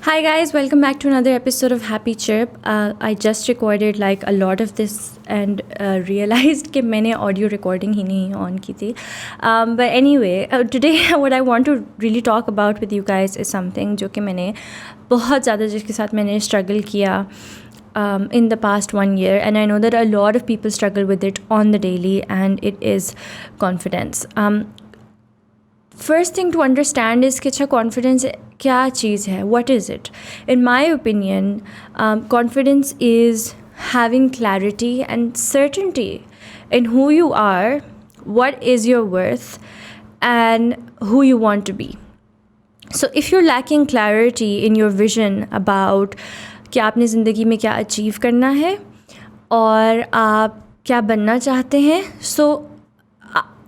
Hi guys, welcome back to another episode of Happy Chirp. I just recorded like a lot of this and realized कि मैंने audio recording ही नहीं on की थी. But anyway, today what I want to really talk about with you guys is something जो कि मैंने बहुत ज़्यादा जिसके साथ मैंने struggle किया in the past 1 year, and I know that a lot of people struggle with it on the daily, and it is confidence. First thing to understand is कि अच्छा confidence क्या चीज़ है, what is it? In my opinion, confidence is having clarity and certainty in who you are, what is your worth, and who you want to be. So if you're lacking clarity in your vision about कि आपने ज़िंदगी में क्या achieve करना है और आप क्या बनना चाहते हैं, so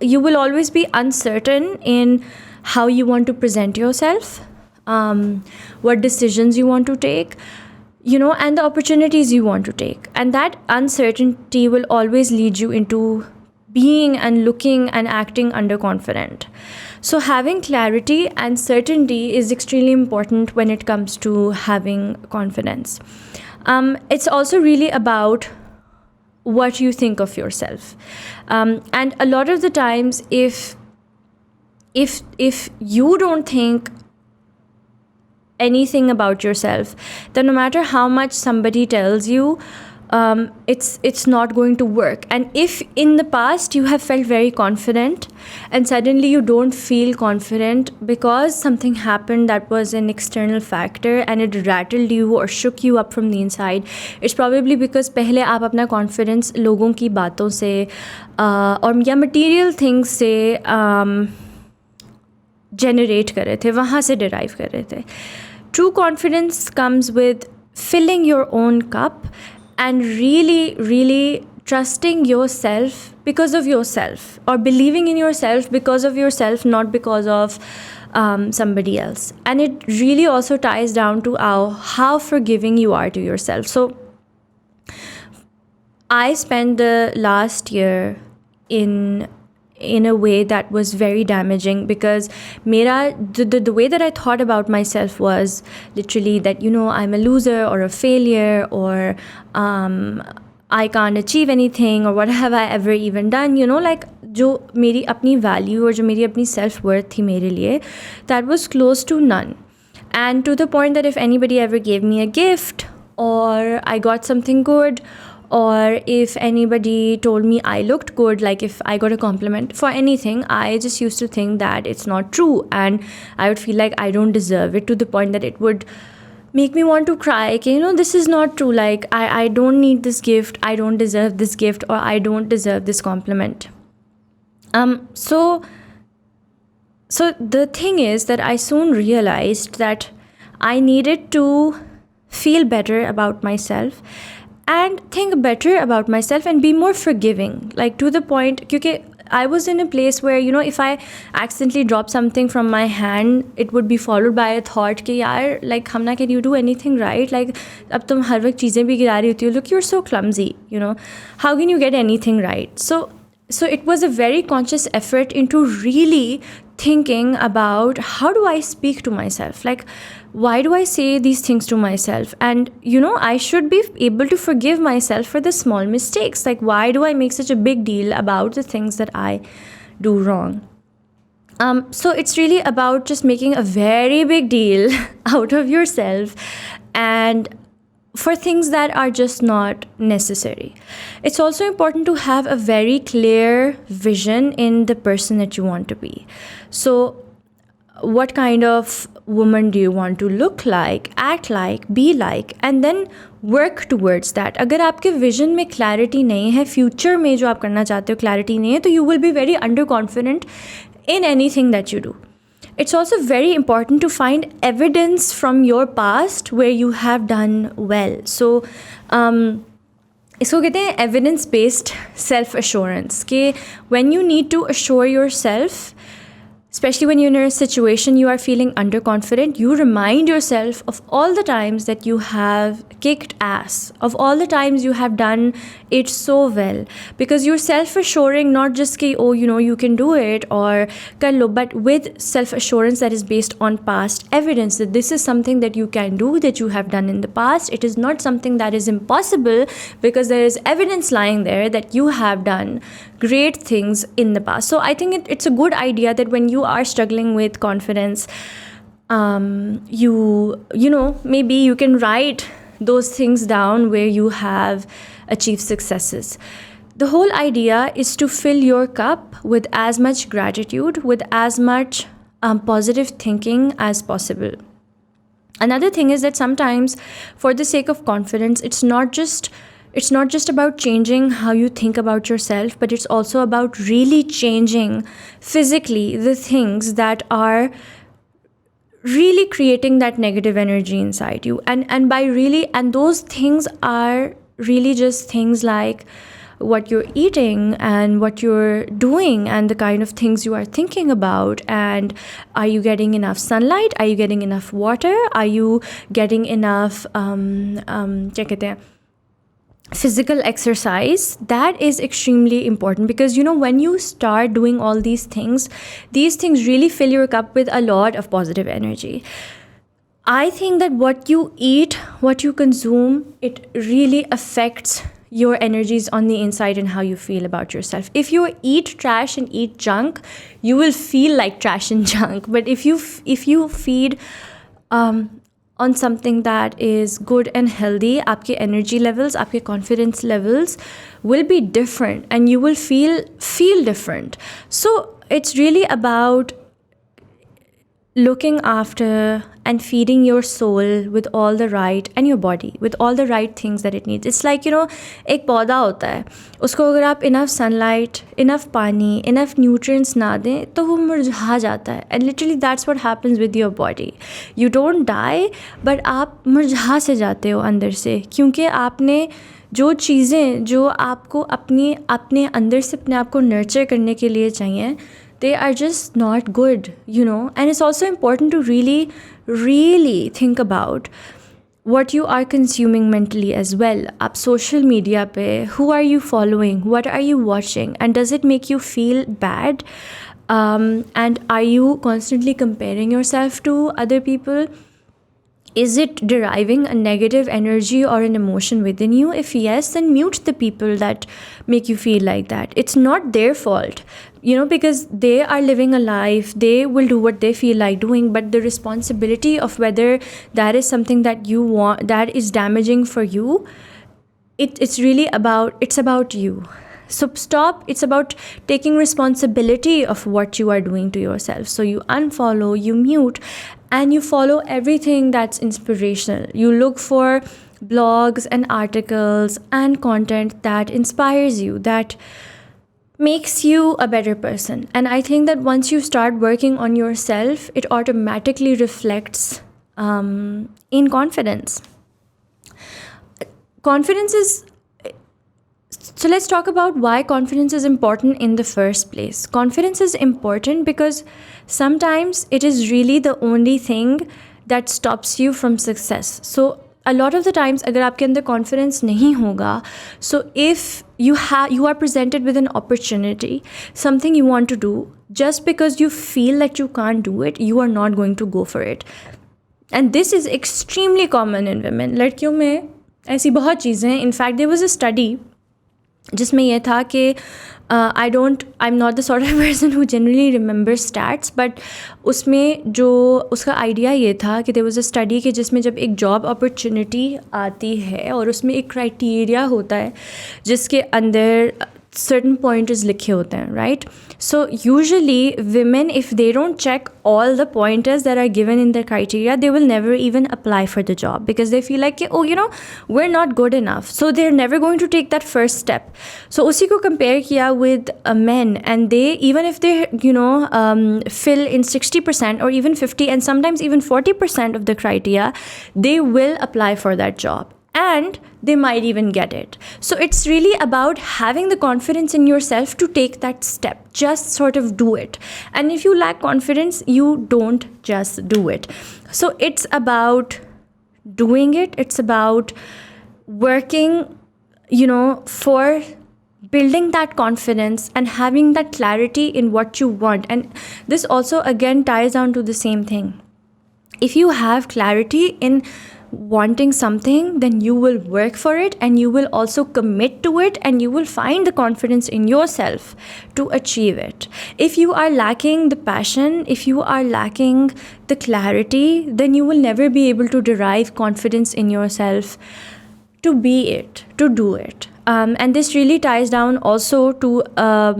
you will always be uncertain in how you want to present yourself, what decisions you want to take, and the opportunities you want to take. And that uncertainty will always lead you into being and looking and acting underconfident. So having clarity and certainty is extremely important when it comes to having confidence. It's also really about what you think of yourself, and a lot of the times if you don't think anything about yourself, then no matter how much somebody tells you, it's not going to work. And if in the past you have felt very confident and suddenly you don't feel confident because something happened that was an external factor and it rattled you or shook you up from the inside, it's probably because पहले आप अपना confidence लोगों की बातों से और या material things से generate कर रहे थे, वहाँ से derive कर रहे थे. True confidence comes with filling your own cup and really trusting yourself because of yourself, or believing in yourself because of yourself, not because of somebody else. And it really also ties down to how forgiving you are to yourself. So I spent the last year in a way that was very damaging, because the way that I thought about myself was literally that I'm a loser or a failure, or I can't achieve anything, or what have I ever even done, like जो मेरी अपनी value और जो मेरी अपनी self worth थी मेरे लिए, that was close to none. And to the point that if anybody ever gave me a gift, or I got something good, or if anybody told me I looked good, like if I got a compliment for anything, I just used to think that it's not true, and I would feel like I don't deserve it, to the point that it would make me want to cry. This is not true, like I don't need this gift, I don't deserve this gift, or I don't deserve this compliment. So the thing is that I soon realized that I needed to feel better about myself and think better about myself and be more forgiving, like to the point, because I was in a place where if I accidentally drop something from my hand, it would be followed by a thought कि यार, like Hamna, can you do anything right? Like अब तुम हर वक्त चीज़ें भी गिरा रही होती हो, look, you're so clumsy, how can you get anything right? So it was a very conscious effort into really thinking about how do I speak to myself, like why do I say these things to myself, and I should be able to forgive myself for the small mistakes. Like why do I make such a big deal about the things that I do wrong? So it's really about just making a very big deal out of yourself and for things that are just not necessary. It's also important to have a very clear vision in the person that you want to be. So what kind of woman do you want to look like, act like, be like, and then work towards that. अगर आपके vision में clarity नहीं है, future में जो आप करना चाहते हो clarity नहीं है, तो you will be very underconfident in anything that you do. It's also very important to find evidence from your past where you have done well. So इसको कहते हैं evidence based self assurance, कि when you need to assure yourself especially when you're in a situation you are feeling underconfident, you remind yourself of all the times that you have kicked ass, of all the times you have done it so well, because you're self-assuring, not just ki, oh, you can do it or kar lo, but with self-assurance that is based on past evidence that this is something that you can do, that you have done in the past. It is not something that is impossible, because there is evidence lying there that you have done great things in the past. So I think it's a good idea that when you are struggling with confidence, maybe you can write those things down where you have achieved successes. The whole idea is to fill your cup with as much gratitude, with as much positive thinking as possible. Another thing is that sometimes, for the sake of confidence, it's not just about changing how you think about yourself, but it's also about really changing physically the things that are really creating that negative energy inside you. And those things are really just things like what you're eating and what you're doing and the kind of things you are thinking about. And are you getting enough sunlight? Are you getting enough water? Are you getting enough physical exercise? That is extremely important, because when you start doing all these things really fill your cup with a lot of positive energy. I think that what you eat, what you consume, it really affects your energies on the inside and how you feel about yourself. If you eat trash and eat junk, you will feel like trash and junk. But if you feed on something that is good and healthy, aapke energy levels, aapke confidence levels will be different, and you will feel different. So it's really about looking after and feeding your soul with all the right, and your body with all the right things that it needs. It's like, एक पौधा होता है, उसको अगर आप enough sunlight, enough पानी, enough nutrients ना दें तो वो मुरझा जाता है. And literally that's what happens with your body. You don't die, but आप मुरझा से जाते हो अंदर से, क्योंकि आपने जो चीज़ें जो आपको अपने अंदर से अपने आप को नर्चर करने के लिए चाहिए, they are just not good, And it's also important to really, really think about what you are consuming mentally as well. Up social media pe, who are you following? What are you watching? And does it make you feel bad? And are you constantly comparing yourself to other people? Is it deriving a negative energy or an emotion within you? If yes, then mute the people that make you feel like that. It's not their fault, because they are living a life. They will do what they feel like doing, but the responsibility of whether that is something that you want, that is damaging for you, it's about you. So stop. It's about taking responsibility of what you are doing to yourself. So you unfollow, you mute, and you follow everything that's inspirational. You look for blogs and articles and content that inspires you, that makes you a better person. And I think that once you start working on yourself, it automatically reflects in confidence. So let's talk about why confidence is important in the first place. Confidence is important because sometimes it is really the only thing that stops you from success. So a lot of the times, अगर आपके अंदर confidence नहीं होगा, so if you are presented with an opportunity, something you want to do, just because you feel that you can't do it, you are not going to go for it. And this is extremely common in women. लड़कियों में ऐसी बहुत चीज़ें हैं. In fact, there was a study जिसमें यह था कि I'm not the sort of person who generally remembers stats, but उसमें जो उसका आइडिया ये था कि there was a study कि जिसमें जब एक जॉब अपॉर्चुनिटी आती है और उसमें एक क्राइटेरिया होता है जिसके अंदर certain pointers लिखे होते हैं, right? So usually women, if they don't check all the pointers that are given in the criteria, they will never even apply for the job because they feel like, oh, we're not good enough. So they're never going to take that first step. So उसी को compare किया with men, and they, even if they, fill in 60% or even 50 and sometimes even 40% of the criteria, they will apply for that job. and they might even get it. So it's really about having the confidence in yourself to take that step. Just sort of do it. And if you lack confidence, you don't just do it. So it's about doing it. It's about working, for building that confidence and having that clarity in what you want. And this also again ties down to the same thing. If you have clarity in wanting something, then you will work for it, and you will also commit to it, and you will find the confidence in yourself to achieve it. If you are lacking the passion, if you are lacking the clarity, then you will never be able to derive confidence in yourself to be it, to do it. And this really ties down also to a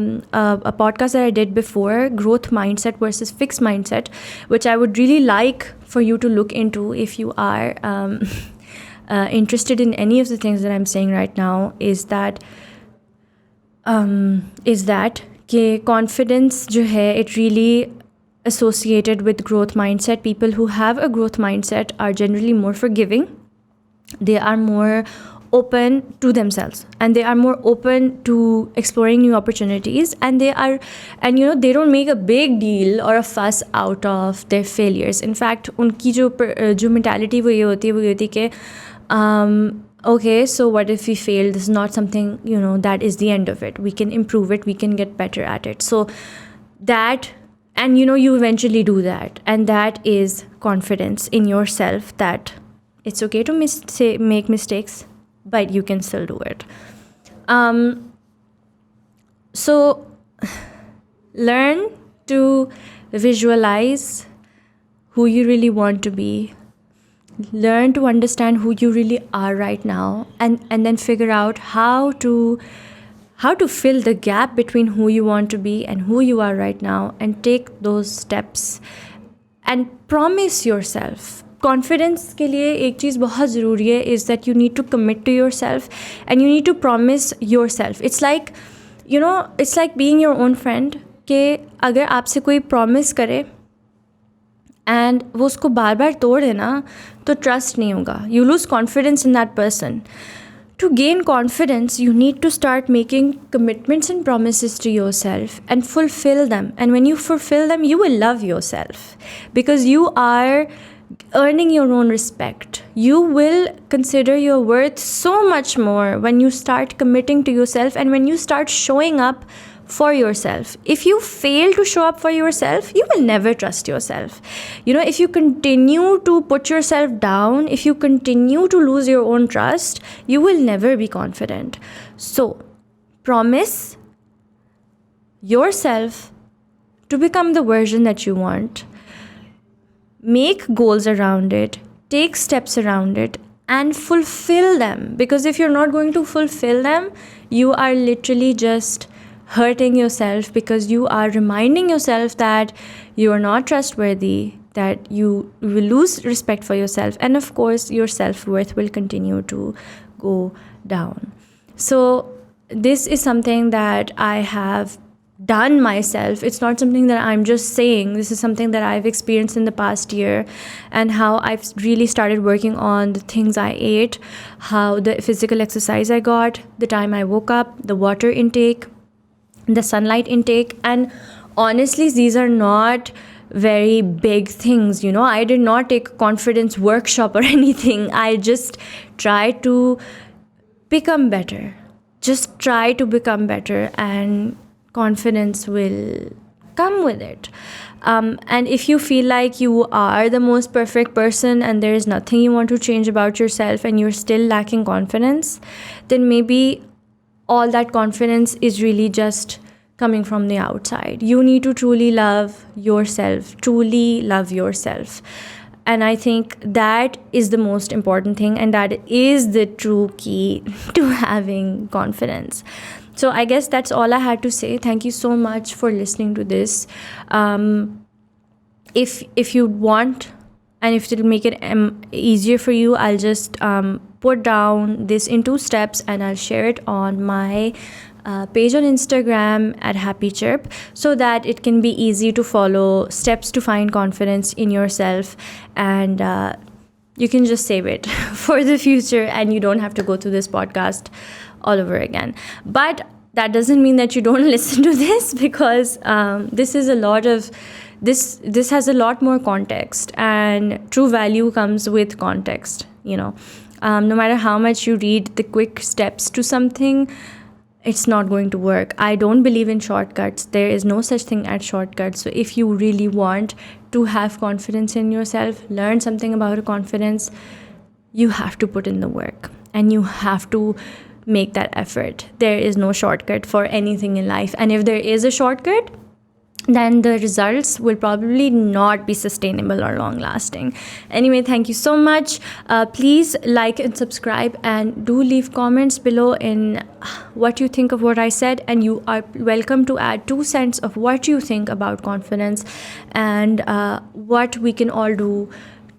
podcast that I did before, growth mindset versus fixed mindset, which I would really like for you to look into if you are interested in any of the things that I'm saying right now. Is that कि confidence जो है, it really associated with growth mindset. People who have a growth mindset are generally more forgiving. They are more open to themselves, and they are more open to exploring new opportunities, and they don't make a big deal or a fuss out of their failures. In fact, उनकी जो mentality वो ये होती है कि okay, so what if we fail? This is not something, that is the end of it. We can improve it, we can get better at it. So that, and you eventually do that, and that is confidence in yourself, that it's okay to make mistakes, but you can still do it. So learn to visualize who you really want to be. Learn to understand who you really are right now, and then figure out how to fill the gap between who you want to be and who you are right now, and take those steps and promise yourself. Confidence के लिए एक चीज़ बहुत ज़रूरी है, is that you need to commit to yourself, and you need to promise yourself. It's like, it's like being your own friend, कि अगर आपसे कोई promise करे and वो उसको बार बार तोड़ देना, तो trust नहीं होगा. You lose confidence in that person. To gain confidence, you need to start making commitments and promises to yourself and fulfill them. And when you fulfill them, you will love yourself, because you are earning your own respect. You will consider your worth so much more when you start committing to yourself, and when you start showing up for yourself. If you fail to show up for yourself, you will never trust yourself. If you continue to put yourself down, if you continue to lose your own trust, you will never be confident. So, promise yourself to become the version that you want. Make goals around it, take steps around it, and fulfill them. Because if you're not going to fulfill them, you are literally just hurting yourself, because you are reminding yourself that you are not trustworthy, that you will lose respect for yourself, and of course your self-worth will continue to go down. So this is something that I have done myself. It's not something that I'm just saying. This is something that I've experienced in the past year, and how I've really started working on the things I ate, how the physical exercise I got, the time I woke up, the water intake, the sunlight intake. And honestly, these are not very big things. I did not take a confidence workshop or anything. I just try to become better. Just try to become better, and confidence will come with it. And if you feel like you are the most perfect person and there is nothing you want to change about yourself, and you're still lacking confidence, then maybe all that confidence is really just coming from the outside. You need to truly love yourself, And I think that is the most important thing, and that is the true key to having confidence. So I guess that's all I had to say. Thank you so much for listening to this. If you want, and if it'll make it easier for you, I'll just put down this in 2 steps, and I'll share it on my page on Instagram at Happy Chirp, so that it can be easy to follow steps to find confidence in yourself. And you can just save it for the future, and you don't have to go through this podcast all over again. But that doesn't mean that you don't listen to this, because this is a lot of this has a lot more context, and true value comes with context. No matter how much you read the quick steps to something, it's not going to work. I don't believe in shortcuts. There is no such thing as shortcuts. So if you really want to have confidence in yourself, learn something about confidence, you have to put in the work, and you have to make that effort. There is no shortcut for anything in life. And if there is a shortcut, then the results will probably not be sustainable or long lasting. Anyway, thank you so much. Please like and subscribe, and do leave comments below in what you think of what I said, and you are welcome to add 2 cents of what you think about confidence, and what we can all do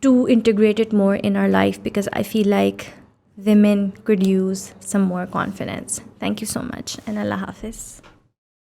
to integrate it more in our life, because I feel like women could use some more confidence. Thank you so much, and Allah Hafiz.